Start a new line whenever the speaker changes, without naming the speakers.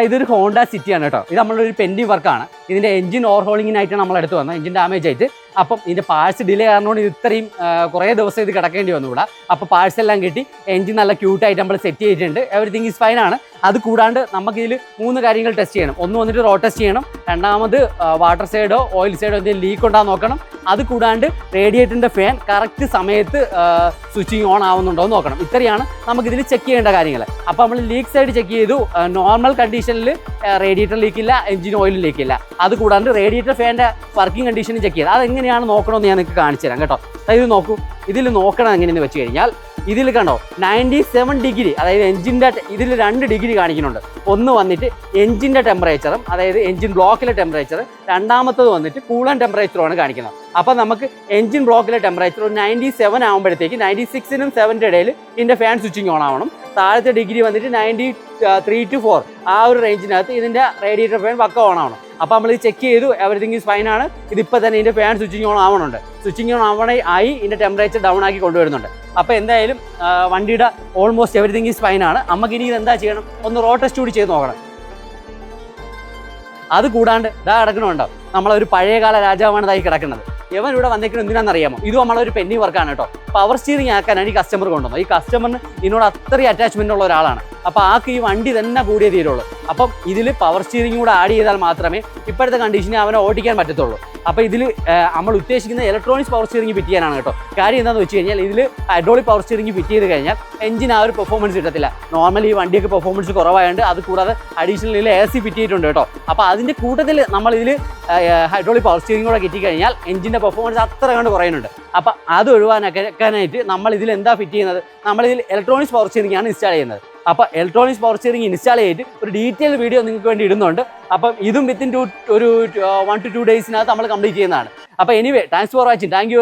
ഇതൊരു ഹോണ്ട സിറ്റിയാണ് കേട്ടോ. ഇത് നമ്മളൊരു പെൻഡിങ് വർക്കാണ്. ഇതിൻ്റെ എഞ്ചിൻ ഓവർഹോളിങ്ങിനായിട്ടാണ് നമ്മൾ എടുത്ത് വന്നത്, എഞ്ചിൻ ഡാമേജ് ആയിട്ട്. അപ്പം ഇതിൻ്റെ പാർട്സ് ഡിലേ കാരണമാണ് ഇത് ഇത്രയും കുറേ ദിവസം ഇത് കിടക്കേണ്ടി വന്നു ഇവിടെ. അപ്പോൾ പാർട്സ് എല്ലാം കിട്ടി, എഞ്ചിൻ നല്ല ക്യൂട്ടായിട്ട് നമ്മൾ സെറ്റ് ചെയ്തിട്ടുണ്ട്, എവറിത്തിങ് ഈസ് ഫൈൻ ആണ്. അത് കൂടാണ്ട് നമുക്കിതിൽ 3 കാര്യങ്ങൾ ടെസ്റ്റ് ചെയ്യണം. ഒന്ന് വന്നിട്ട് റോഡ് ടെസ്റ്റ് ചെയ്യണം, രണ്ടാമത് വാട്ടർ സൈഡോ ഓയിൽ സൈഡോ എന്തെങ്കിലും ലീക്ക് ഉണ്ടാകുന്ന നോക്കണം. അത് കൂടാണ്ട് റേഡിയേറ്ററിൻ്റെ ഫാൻ കറക്റ്റ് സമയത്ത് സ്വിച്ചിങ് ഓൺ ആവുന്നുണ്ടോ എന്ന് നോക്കണം. ഇത്രയാണ് നമുക്കിതിൽ ചെക്ക് ചെയ്യേണ്ട കാര്യങ്ങൾ. അപ്പോൾ നമ്മൾ ലീക്ക് സൈഡ് ചെക്ക് ചെയ്തു, നോർമൽ കണ്ടീഷനിൽ റേഡിയേറ്റർ ലീക്കില്ല, എഞ്ചിൻ ഓയിൽ ലീക്കില്ല. അത് കൂടാണ്ട് റേഡിയേറ്റർ ഫാൻ്റെ വർക്കിംഗ് കണ്ടീഷനും ചെക്ക് ചെയ്ത് അതെങ്ങനെയാണ് നോക്കണമെന്ന് ഞാൻ നിങ്ങൾക്ക് കാണിച്ചു തരാം കേട്ടോ. ഇത് നോക്കൂ, ഇതിൽ നോക്കണം എങ്ങനെയെന്ന് വെച്ച് കഴിഞ്ഞാൽ ഇതിൽ കണ്ടോ 97 ഡിഗ്രി, അതായത് എഞ്ചിൻ്റെ ഇതിൽ 2 ഡിഗ്രി കാണിക്കുന്നുണ്ട്. ഒന്ന് വന്നിട്ട് എഞ്ചിൻ്റെ ടെമ്പറേച്ചറും, അതായത് എഞ്ചിൻ ബ്ലോക്കിലെ ടെമ്പറേച്ചർ, രണ്ടാമത്തത് വന്നിട്ട് കൂളൻ ടെമ്പറേച്ചറുമാണ് കാണിക്കുന്നത്. അപ്പോൾ നമുക്ക് എഞ്ചിൻ ബ്ലോക്കിലെ ടെമ്പറേച്ചർ 97 ആകുമ്പോഴത്തേക്ക് 96നും 7ൻ്റെ ഇടയിൽ ഇതിൻ്റെ ഫാൻ സ്വിച്ചിങ് ഓൺ ആവണം. താഴത്തെ ഡിഗ്രി വന്നിട്ട് 93 to 4 ആ ഒരു റേഞ്ചിനകത്ത് ഇതിൻ്റെ റേഡിയേറ്റർ ഫാൻ പക്ക ഓൺ ആവണം. അപ്പോൾ നമ്മൾ ഇത് ചെക്ക് ചെയ്തു, എവറിത്തിങ് ഈസ് ഫൈൻ ആണ്. ഇതിപ്പോൾ തന്നെ ഇതിൻ്റെ ഫാൻ സ്വിച്ചിങ് ഓൺ ആവണുണ്ട്. സ്വിച്ചിങ് ഓൺ ആയി ഇതിൻ്റെ ടെമ്പറേച്ചർ ഡൗൺ ആക്കി കൊണ്ടുവരുന്നുണ്ട്. അപ്പോൾ എന്തായാലും വണ്ടിയുടെ ഓൾമോസ്റ്റ് എവറിത്തിങ് ഈസ് ഫൈൻ ആണ്. നമുക്കിനി ഇത് എന്താ ചെയ്യണം, ഒന്ന് റോഡ് ടെസ്റ്റ് കൂടി ചെയ്ത് നോക്കണം. അത് കൂടാണ്ട് കിടക്കണുണ്ടോ, നമ്മളൊരു പഴയകാല രാജാവാണ് ഇതായി കിടക്കുന്നത്. ഇവൻ ഇവിടെ വന്നേക്കുന്നത് എന്തിനാണെന്നറിയാമോ? ഇത് നമ്മളൊരു പെൻഡിങ് വർക്കാണ് കേട്ടോ. പവർ സ്റ്റിയറിംഗ് ആക്കാനാണ് ഈ കസ്റ്റമർ കൊണ്ടുവന്നത്. ഈ കസ്റ്റമറിന് ഇതിനോട് അത്രയും അറ്റാച്ച്മെൻ്റ് ഉള്ള ഒരാളാണ്. അപ്പോൾ ആൾക്ക് ഈ വണ്ടി തന്നെ കൂടിയേ തീരുള്ളൂ. അപ്പം ഇതിൽ പവർ സ്റ്റിയറിംഗ് കൂടെ ആഡ് ചെയ്താൽ മാത്രമേ ഇപ്പോഴത്തെ കണ്ടീഷനിൽ അവനെ ഓടിക്കാൻ പറ്റത്തുള്ളൂ. അപ്പോൾ ഇതിൽ നമ്മൾ ഉദ്ദേശിക്കുന്ന ഇലക്ട്രോണിക്സ് പവർ സ്റ്റിയറിംഗ് ഫിറ്റ് ചെയ്യാനാണ് കേട്ടോ. കാര്യം എന്താണെന്ന് വെച്ച് കഴിഞ്ഞാൽ ഇതിൽ ഹൈഡ്രോളിക് പവർ സ്റ്റിയറിംഗ് ഫിറ്റ് ചെയ്ത് കഴിഞ്ഞാൽ എഞ്ചിന് ആ ഒരു പെർഫോമൻസ് കിട്ടത്തില്ല. നോർമലി ഈ വണ്ടിയൊക്കെ പെർഫോമൻസ് കുറവായതുകൊണ്ട് അത് കൂടാതെ അഡീഷണൽ AC ഫിറ്റ് ചെയ്തിട്ടുണ്ട് കേട്ടോ. അപ്പോൾ അതിൻ്റെ കൂട്ടത്തിൽ നമ്മളിതിൽ ഹൈഡ്രോളിക് പവർ സ്റ്റിയറിംഗ് കൂടെ കിട്ടിക്കഴിഞ്ഞാൽ എഞ്ചിൻ്റെ പെർഫോമൻസ് അത്ര കണ്ട് കുറയുന്നുണ്ട്. അപ്പോൾ അത് ഒഴിവാക്കാനായിട്ട് നമ്മൾ ഇതിൽ എന്താ ഫിറ്റ് ചെയ്യുന്നത്, നമ്മളിതിൽ ഇലക്ട്രോണിക്സ് പവർ സ്റ്റിയറിംഗ് ആണ് ഇൻസ്റ്റാൾ ചെയ്യുന്നത്. അപ്പോൾ ഇലക്ട്രോണിക്സ് പവർ സ്റ്റിയറിംഗ് ഇൻസ്റ്റാൾ ചെയ്തിട്ട് ഒരു ഡീറ്റെയിൽ വീഡിയോ നിങ്ങൾക്ക് വേണ്ടി ഇടുന്നുണ്ട്. അപ്പം ഇതും വിത്തിൻ 1 to 2 ഡേയ്സിനകത്ത് നമ്മൾ കംപ്ലീറ്റ് ചെയ്യുന്നതാണ്. അപ്പോൾ anyway, thanks for watching. Thank you.